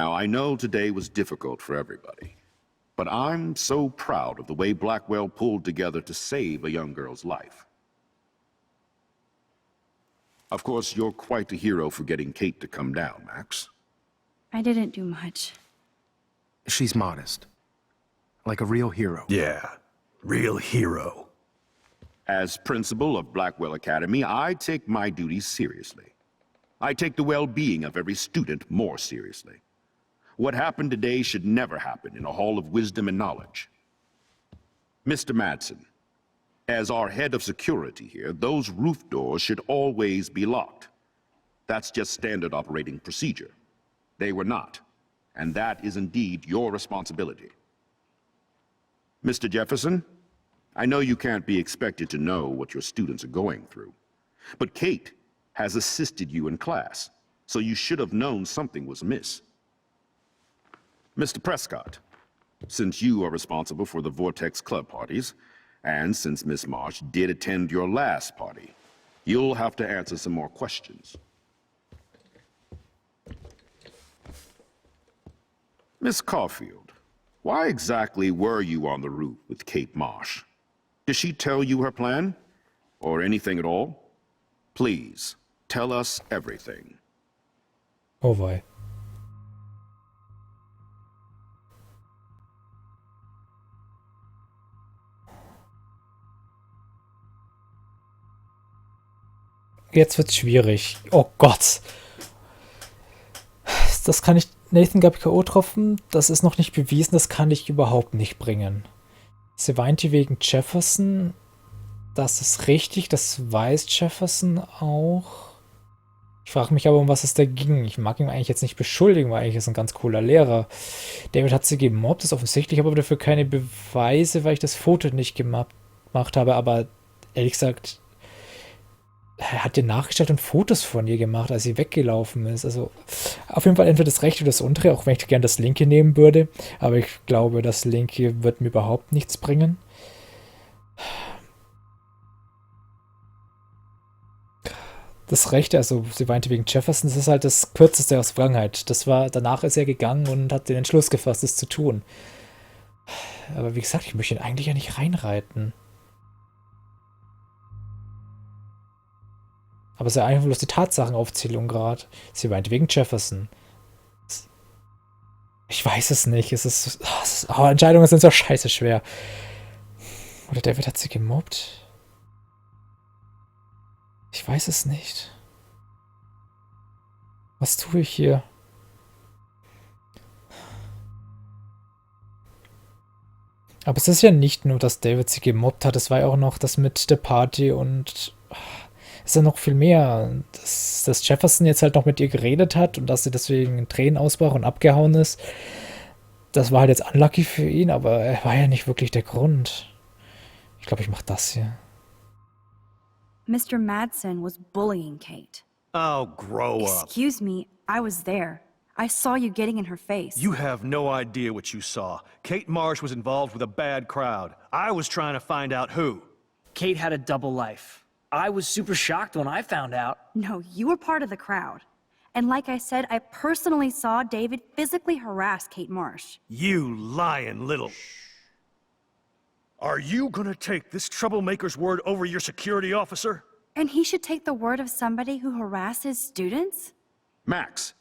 Now, I know today was difficult for everybody, but I'm so proud of the way Blackwell pulled together to save a young girl's life. Of course, you're quite a hero for getting Kate to come down, Max. I didn't do much. She's modest. Like a real hero. Yeah, real hero. As principal of Blackwell Academy, I take my duties seriously. I take the well-being of every student more seriously. What happened today should never happen in a hall of wisdom and knowledge. Mr. Madsen, as our head of security here, those roof doors should always be locked. That's just standard operating procedure. They were not, and that is indeed your responsibility. Mr. Jefferson, I know you can't be expected to know what your students are going through, but Kate has assisted you in class, so you should have known something was amiss. Mr. Prescott, since you are responsible for the Vortex Club parties, and since Miss Marsh did attend your last party, you'll have to answer some more questions. Miss Caulfield, why exactly were you on the roof with Kate Marsh? Did she tell you her plan? Or anything at all? Please, tell us everything. Oh wei. Jetzt wird's schwierig. Oh Gott. Das kann ich... Nathan gab K.O.-Tropfen. Das ist noch nicht bewiesen. Das kann ich überhaupt nicht bringen. Sie weinte wegen Jefferson. Das ist richtig. Das weiß Jefferson auch. Ich frage mich aber, um was es da ging. Ich mag ihn eigentlich jetzt nicht beschuldigen, weil eigentlich ist er ein ganz cooler Lehrer. David hat sie gemobbt. Das ist offensichtlich. Ich habe aber dafür keine Beweise, weil ich das Foto nicht gemacht habe. Aber ehrlich gesagt... Er hat ihr nachgestellt und Fotos von ihr gemacht, als sie weggelaufen ist. Also auf jeden Fall entweder das rechte oder das untere, auch wenn ich gerne das linke nehmen würde. Aber ich glaube, das linke wird mir überhaupt nichts bringen. Das rechte, also sie weinte wegen Jefferson, das ist halt das kürzeste aus Vergangenheit. Danach ist er gegangen und hat den Entschluss gefasst, es zu tun. Aber wie gesagt, ich möchte ihn eigentlich ja nicht reinreiten. Aber es ist ja einfach bloß die Tatsachenaufzählung gerade. Sie weint wegen Jefferson. Ich weiß es nicht. Entscheidungen sind so scheiße schwer. Oder David hat sie gemobbt? Ich weiß es nicht. Was tue ich hier? Aber es ist ja nicht nur, dass David sie gemobbt hat. Es war ja auch noch das mit der Party und... ist ja noch viel mehr, dass Jefferson jetzt halt noch mit ihr geredet hat und dass sie deswegen in Tränen ausbrach und abgehauen ist. Das war halt jetzt unlucky für ihn, aber er war ja nicht wirklich der Grund. Ich glaube, ich mache das hier. Mr. Madsen was bullying Kate. Oh, grow up. Excuse me, I was there. I saw you getting in her face. You have no idea what you saw. Kate Marsh was involved with a bad crowd. I was trying to find out who. Kate had a double life. I was super shocked when I found out. No, you were part of the crowd. And like I said, I personally saw David physically harass Kate Marsh. You lying little... Are you gonna take this troublemaker's word over your security officer? And he should take the word of somebody who harasses students? Max,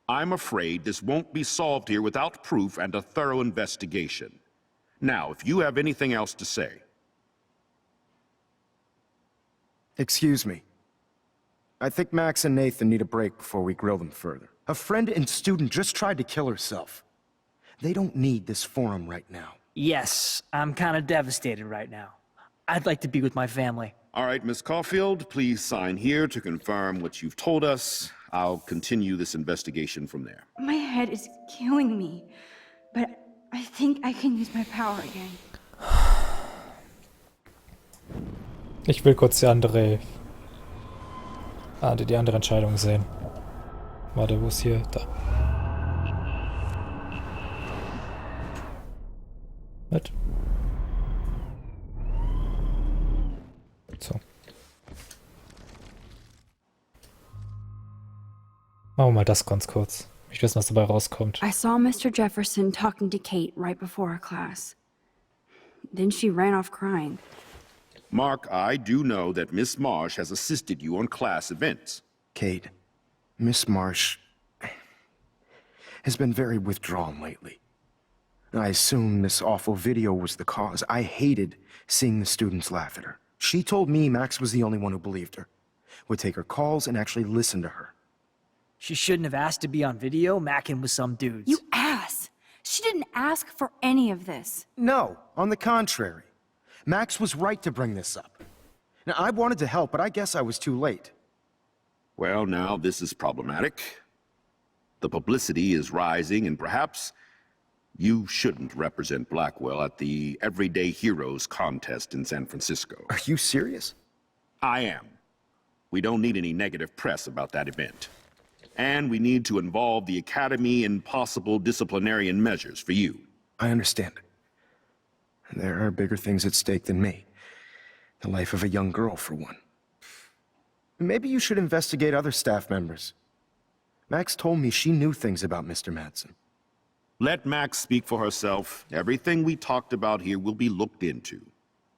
I'm afraid this won't be solved here without proof and a thorough investigation. Now, if you have anything else to say... Excuse me. I think Max and Nathan need a break before we grill them further. A friend and student just tried to kill herself. They don't need this forum right now. Yes, I'm kind of devastated right now. I'd like to be with my family. All right, Miss Caulfield, please sign here to confirm what you've told us. I'll continue this investigation from there. My head is killing me, but I think I can use my power again. Ich will kurz die andere Entscheidung sehen. Warte, wo ist hier? Da. Was? So. Machen wir mal das ganz kurz. Ich wissen, was dabei rauskommt. I saw Mr. Jefferson talking to Kate right before our class. Then she ran off crying. Mark, I do know that Miss Marsh has assisted you on class events. Kate, Miss Marsh has been very withdrawn lately. I assume this awful video was the cause. I hated seeing the students laugh at her. She told me Max was the only one who believed her, would take her calls and actually listen to her. She shouldn't have asked to be on video macking with some dudes. You ass! She didn't ask for any of this. No, on the contrary. Max was right to bring this up. Now, I wanted to help, but I guess I was too late. Well, now this is problematic. The publicity is rising, and perhaps you shouldn't represent Blackwell at the Everyday Heroes contest in San Francisco. Are you serious? I am. We don't need any negative press about that event. And we need to involve the Academy in possible disciplinarian measures for you. I understand. There are bigger things at stake than me. The life of a young girl, for one. Maybe you should investigate other staff members. Max told me she knew things about Mr. Madsen. Let Max speak for herself. Everything we talked about here will be looked into.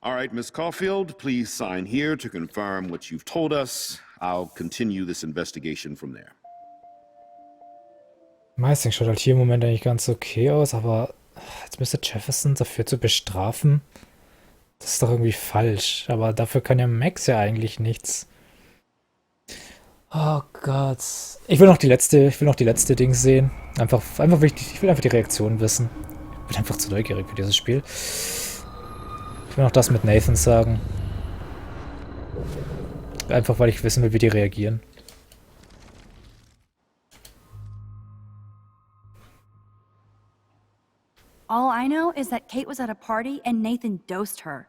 All right, Miss Caulfield, please sign here to confirm what you've told us. I'll continue this investigation from there. Meistens schaut halt hier im Moment eigentlich ganz okay aus, aber jetzt Mr. Jefferson dafür zu bestrafen, das ist doch irgendwie falsch. Aber dafür kann ja Max ja eigentlich nichts. Oh Gott. Ich will noch die letzte Ding sehen. Einfach wichtig. Ich will einfach die Reaktion wissen. Ich bin einfach zu neugierig für dieses Spiel. Ich will noch das mit Nathan sagen. Einfach weil ich wissen will, wie die reagieren. All I know is that Kate was at a party and Nathan dosed her.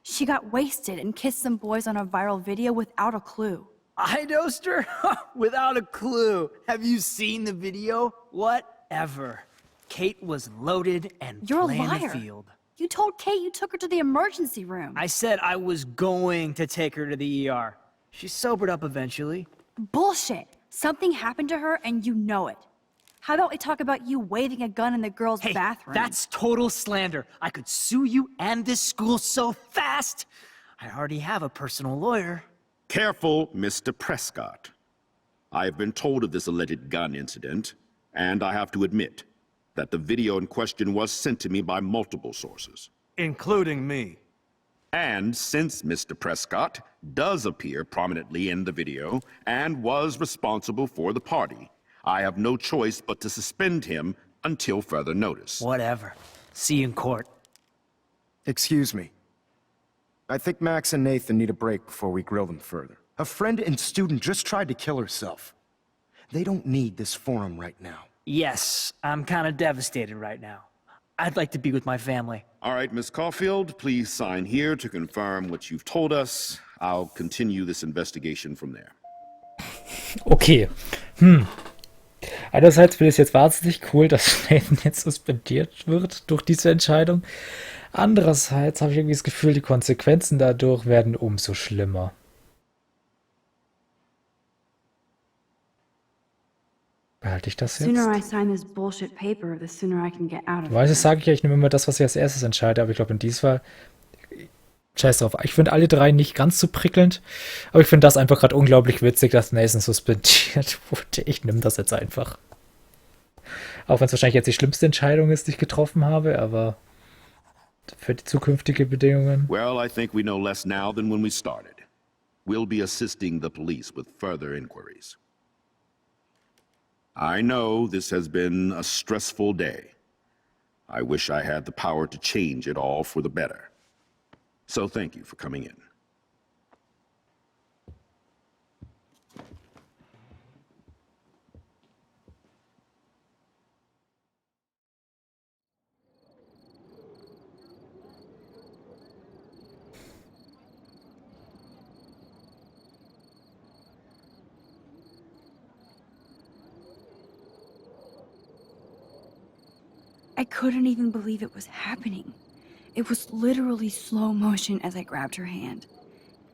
She got wasted and kissed some boys on a viral video without a clue. I dosed her? Without a clue. Have you seen the video? Whatever. Kate was loaded and You're a playing the liar. field. You told Kate you took her to the emergency room. I said I was going to take her to the ER. She sobered up eventually. Bullshit. Something happened to her and you know it. How about we talk about you waving a gun in the girls' Hey, bathroom? that's total slander. I could sue you and this school so fast. I already have a personal lawyer. Careful, Mr. Prescott. I have been told of this alleged gun incident, and I have to admit that the video in question was sent to me by multiple sources. Including me. And since Mr. Prescott does appear prominently in the video and was responsible for the party, I have no choice but to suspend him until further notice. Whatever. See you in court. Excuse me. I think Max and Nathan need a break before we grill them further. A friend and student just tried to kill herself. They don't need this forum right now. Yes, I'm kind of devastated right now. I'd like to be with my family. All right, Miss Caulfield, please sign here to confirm what you've told us. I'll continue this investigation from there. Okay. Einerseits finde ich es jetzt wahnsinnig cool, dass Nathan jetzt suspendiert wird durch diese Entscheidung. Andererseits habe ich irgendwie das Gefühl, die Konsequenzen dadurch werden umso schlimmer. Behalte ich das jetzt? Sooner I sign this bullshit paper, the sooner I can get out of Weißt du, it. sage ich ja, ich nehme immer das, was ich als erstes entscheide, aber ich glaube in diesem Fall, scheiß drauf. Ich finde alle drei nicht ganz so prickelnd, aber ich finde das einfach gerade unglaublich witzig, dass Nathan suspendiert wurde. Ich nehme das jetzt einfach. Auch wenn es wahrscheinlich jetzt die schlimmste Entscheidung ist, die ich getroffen habe, aber für die zukünftigen Bedingungen. Well, I think we know less now than when we started. We'll be assisting the police with further inquiries. I know this has been a stressful day. I wish I had the power to change it all for the better. So thank you for coming in. I couldn't even believe it was happening. It was literally slow motion as I grabbed her hand.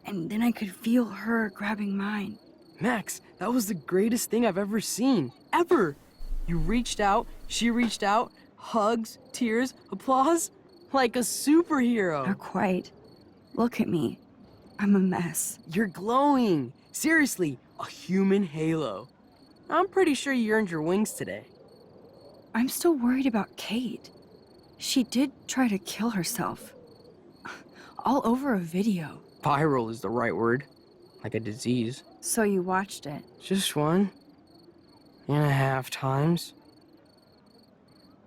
And then I could feel her grabbing mine. Max, that was the greatest thing I've ever seen. Ever! You reached out, she reached out, hugs, tears, applause, like a superhero. Not quite. Look at me. I'm a mess. You're glowing. Seriously, a human halo. I'm pretty sure you earned your wings today. I'm still worried about Kate. She did try to kill herself. All over a video. Viral is the right word. Like a disease. So you watched it. Just 1.5 times.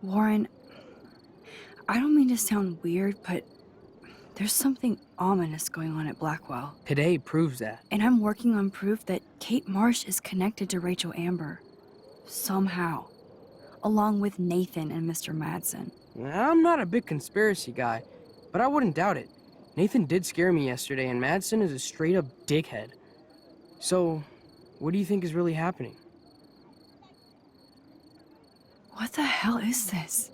Warren, I don't mean to sound weird, but there's something ominous going on at Blackwell. Today proves that. And I'm working on proof that Kate Marsh is connected to Rachel Amber. Somehow. Along with Nathan and Mr. Madsen. I'm not a big conspiracy guy, but I wouldn't doubt it. Nathan did scare me yesterday, and Madsen is a straight-up dickhead. So, what do you think is really happening? What the hell is this?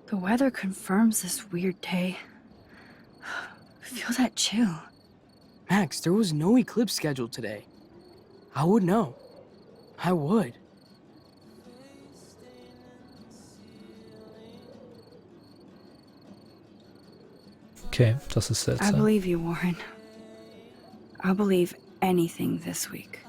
The weather confirms this weird day. Feel that chill. Max, there was no eclipse scheduled today. I would know. I would. Okay, das ist I seltsam. believe you, Warren. I'll believe anything this week.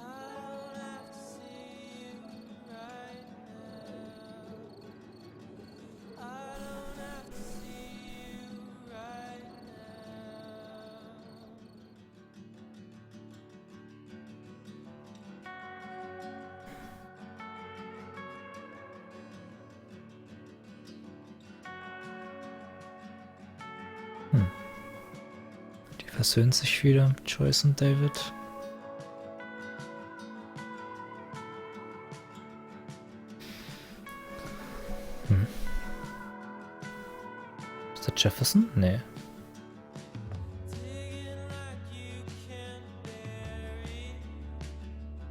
Die versöhnen sich wieder, Joyce und David. Ist das Jefferson? Nee.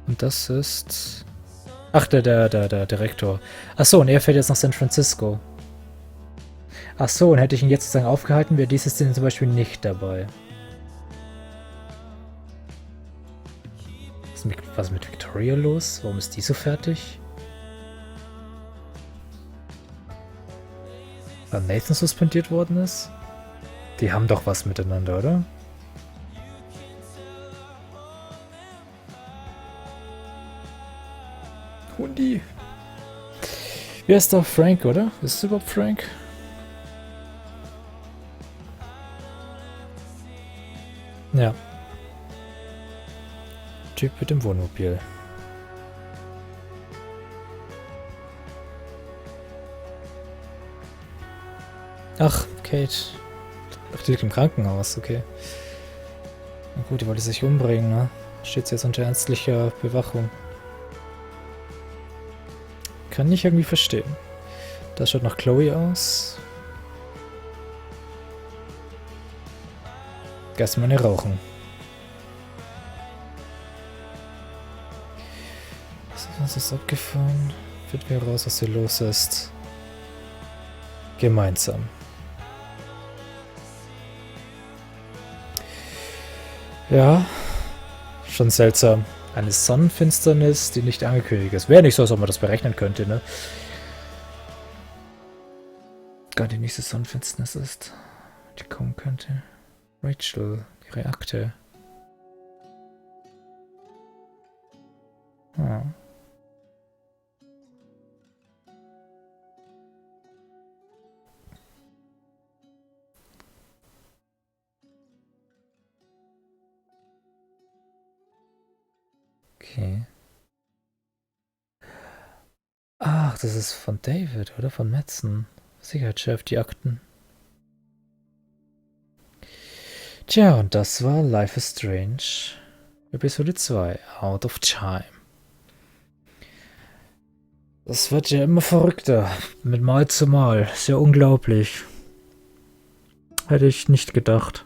Und das ist... Ach, der Direktor. Achso, und er fährt jetzt nach San Francisco. Achso, und hätte ich ihn jetzt sozusagen aufgehalten, wäre dieses Szene zum Beispiel nicht dabei. Was ist mit Victoria los? Warum ist die so fertig? Weil Nathan suspendiert worden ist? Die haben doch was miteinander, oder? Hundi. Wer ist da? Frank, oder? Ist es überhaupt Frank? Ja. Typ mit dem Wohnmobil. Ach, Kate. Ach, die liegt im Krankenhaus, okay. Na gut, die wollte sich umbringen, ne? Steht sie jetzt unter ärztlicher Bewachung. Kann ich irgendwie verstehen. Das schaut nach Chloe aus. Erstmal eine rauchen. Was ist abgefahren? Finden wir raus, was hier los ist. Gemeinsam. Ja, schon seltsam. Eine Sonnenfinsternis, die nicht angekündigt ist. Wäre nicht so, als ob man das berechnen könnte, ne? Gar die nächste Sonnenfinsternis ist, die kommen könnte. Rachel, ihre Akte. Ah. Okay. Ach, das ist von David, oder? Von Madsen. Sicherheitschef, die Akten. Tja, und das war Life is Strange. Episode 2, Out of Time. Das wird ja immer verrückter. Mit Mal zu Mal. Ist ja unglaublich. Hätte ich nicht gedacht.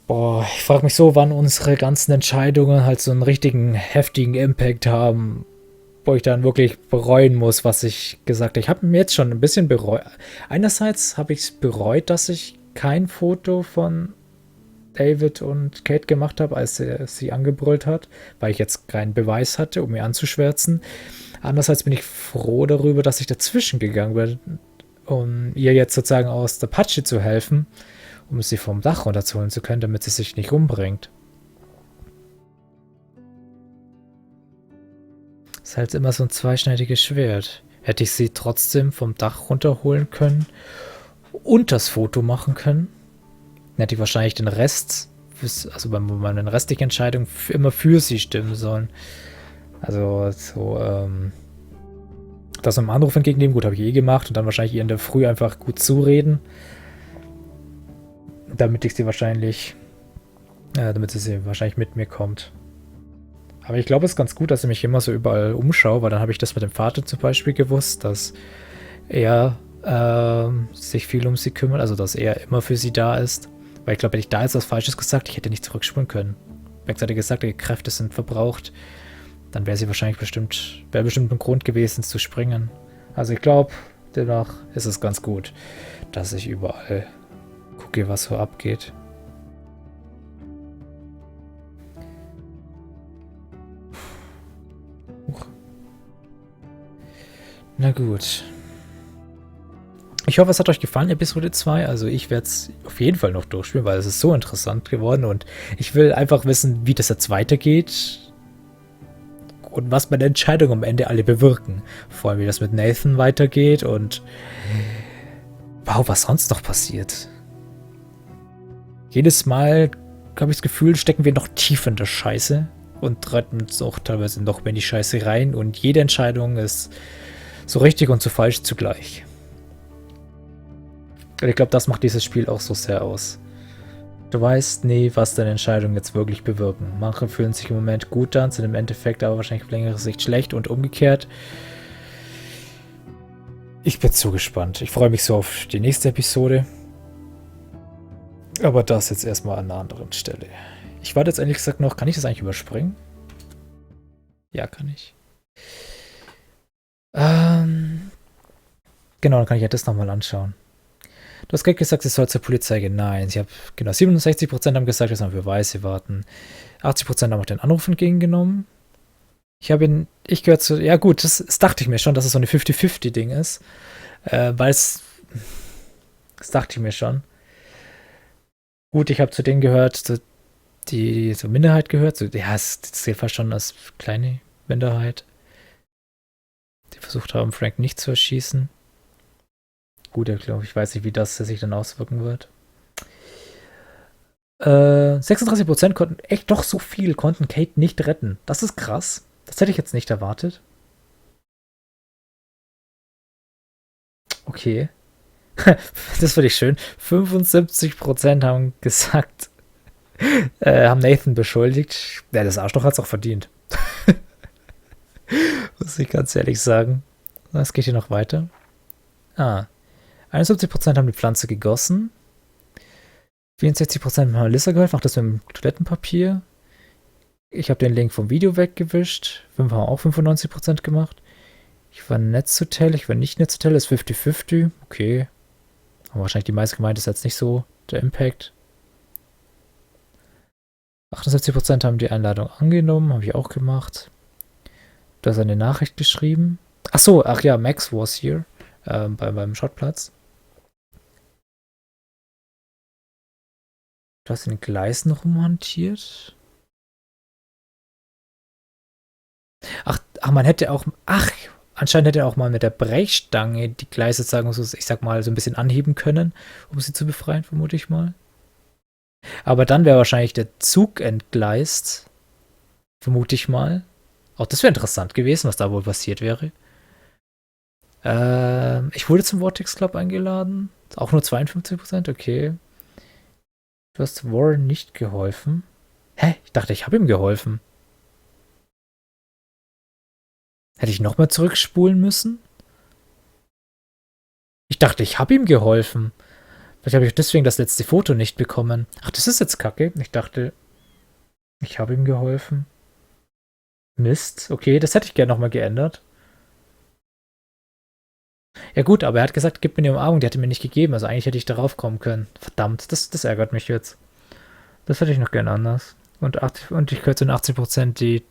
Boah, ich frage mich so, wann unsere ganzen Entscheidungen halt so einen richtigen heftigen Impact haben, wo ich dann wirklich bereuen muss, was ich gesagt habe. Ich habe mir jetzt schon ein bisschen bereut. Einerseits habe ich es bereut, dass ich kein Foto von David und Kate gemacht habe, als er sie angebrüllt hat, weil ich jetzt keinen Beweis hatte, um mir anzuschwärzen. Andererseits bin ich froh darüber, dass ich dazwischen gegangen bin, um ihr jetzt sozusagen aus der Patsche zu helfen, um sie vom Dach runterzuholen zu können, damit sie sich nicht umbringt. Ist halt immer so ein zweischneidiges Schwert. Hätte ich sie trotzdem vom Dach runterholen können und das Foto machen können, dann hätte ich wahrscheinlich den Rest, also bei meinen restlichen Entscheidungen immer für sie stimmen sollen. Also so, das im Anruf entgegennehmen, gut, habe ich eh gemacht und dann wahrscheinlich ihr in der Früh einfach gut zureden, damit sie wahrscheinlich mit mir kommt. Aber ich glaube, es ist ganz gut, dass ich mich immer so überall umschaue, weil dann habe ich das mit dem Vater zum Beispiel gewusst, dass er sich viel um sie kümmert, also dass er immer für sie da ist. Weil ich glaube, wenn ich da jetzt was Falsches gesagt, ich hätte nicht zurückspulen können. Wenn ich hätte gesagt, die Kräfte sind verbraucht, dann wäre sie wahrscheinlich bestimmt ein Grund gewesen zu springen. Also ich glaube, dennoch ist es ganz gut, dass ich überall gucke, was so abgeht. Na gut. Ich hoffe, es hat euch gefallen, Episode 2. Also ich werde es auf jeden Fall noch durchspielen, weil es ist so interessant geworden und ich will einfach wissen, wie das jetzt weitergeht und was meine Entscheidungen am Ende alle bewirken. Vor allem, wie das mit Nathan weitergeht und wow, was sonst noch passiert. Jedes Mal habe ich das Gefühl, stecken wir noch tiefer in der Scheiße und reiten uns auch teilweise noch mehr in die Scheiße rein und jede Entscheidung ist so richtig und so falsch zugleich. Und ich glaube, das macht dieses Spiel auch so sehr aus. Du weißt nie, was deine Entscheidungen jetzt wirklich bewirken. Manche fühlen sich im Moment gut an, sind im Endeffekt aber wahrscheinlich auf längere Sicht schlecht und umgekehrt. Ich bin so gespannt. Ich freue mich so auf die nächste Episode. Aber das jetzt erstmal an einer anderen Stelle. Ich warte jetzt ehrlich gesagt noch, kann ich das eigentlich überspringen? Ja, kann ich. Genau, dann kann ich ja das nochmal anschauen. Du hast gerade gesagt, es soll zur Polizei gehen. Nein, ich habe, genau, 67% haben gesagt, dass wir Beweise warten. 80% haben auch den Anruf entgegengenommen. Ich gehöre zu, ja gut, das dachte ich mir schon, dass es so eine 50-50-Ding ist. Das dachte ich mir schon. Gut, ich habe zu denen gehört, die zur Minderheit gehört. So, ja, das zählt fast schon als kleine Minderheit. Die versucht haben, Frank nicht zu erschießen. Gut, ich glaube, ich weiß nicht, wie das sich dann auswirken wird. 36% konnten, echt doch so viel, konnten Kate nicht retten. Das ist krass. Das hätte ich jetzt nicht erwartet. Okay. Das finde ich schön. 75% haben gesagt, haben Nathan beschuldigt. Ja, das Arschloch hat es auch verdient. Muss ich ganz ehrlich sagen. Es geht hier noch weiter. 71% haben die Pflanze gegossen. 64% haben Melissa geholfen, macht das mit dem Toilettenpapier. Ich habe den Link vom Video weggewischt. 5 haben auch 95% gemacht. Ich war nett zu Tell, ich war nicht nett zu Tell, ist 50-50. Okay. Aber wahrscheinlich die meisten gemeint ist jetzt nicht so der Impact. 78% haben die Einladung angenommen, habe ich auch gemacht. Du hast eine Nachricht geschrieben. Ach ja, Max was here. Beim Schrottplatz. Du hast in den Gleisen rumhantiert. Man hätte auch. Anscheinend hätte er auch mal mit der Brechstange die Gleise, ich sag mal, so ein bisschen anheben können, um sie zu befreien, vermute ich mal. Aber dann wäre wahrscheinlich der Zug entgleist, vermute ich mal. Auch das wäre interessant gewesen, was da wohl passiert wäre. Ich wurde zum Vortex Club eingeladen. Auch nur 52%, okay. Du hast Warren nicht geholfen. Hä? Ich dachte, ich habe ihm geholfen. Hätte ich nochmal zurückspulen müssen? Ich dachte, ich habe ihm geholfen. Vielleicht habe ich deswegen das letzte Foto nicht bekommen. Ach, das ist jetzt kacke. Ich dachte, ich habe ihm geholfen. Mist. Okay, das hätte ich gerne nochmal geändert. Ja gut, aber er hat gesagt, gib mir die Umarmung. Die hat er mir nicht gegeben. Also eigentlich hätte ich darauf kommen können. Verdammt, das ärgert mich jetzt. Das hätte ich noch gerne anders. Und ich gehöre zu den 80%, die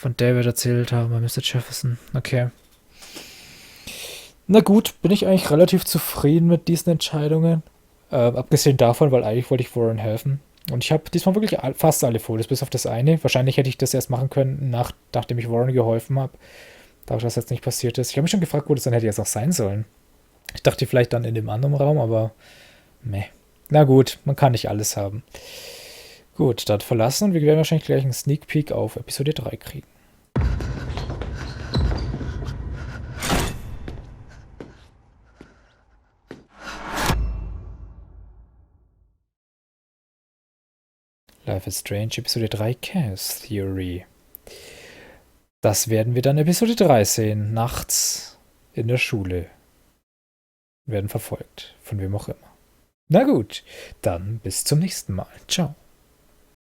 von David erzählt haben bei Mr. Jefferson. Okay. Na gut, bin ich eigentlich relativ zufrieden mit diesen Entscheidungen. Abgesehen davon, weil eigentlich wollte ich Warren helfen. Und ich habe diesmal wirklich fast alle Fotos, bis auf das eine. Wahrscheinlich hätte ich das erst machen können, nachdem ich Warren geholfen habe. Dadurch, dass das jetzt nicht passiert ist. Ich habe mich schon gefragt, wo das dann hätte jetzt auch sein sollen. Ich dachte vielleicht dann in dem anderen Raum, aber meh. Na gut, man kann nicht alles haben. Gut, dann verlassen und wir werden wahrscheinlich gleich einen Sneak Peek auf Episode 3 kriegen. Life is Strange, Episode 3, Chaos Theory. Das werden wir dann Episode 3 sehen, nachts in der Schule. Werden verfolgt, von wem auch immer. Na gut, dann bis zum nächsten Mal. Ciao.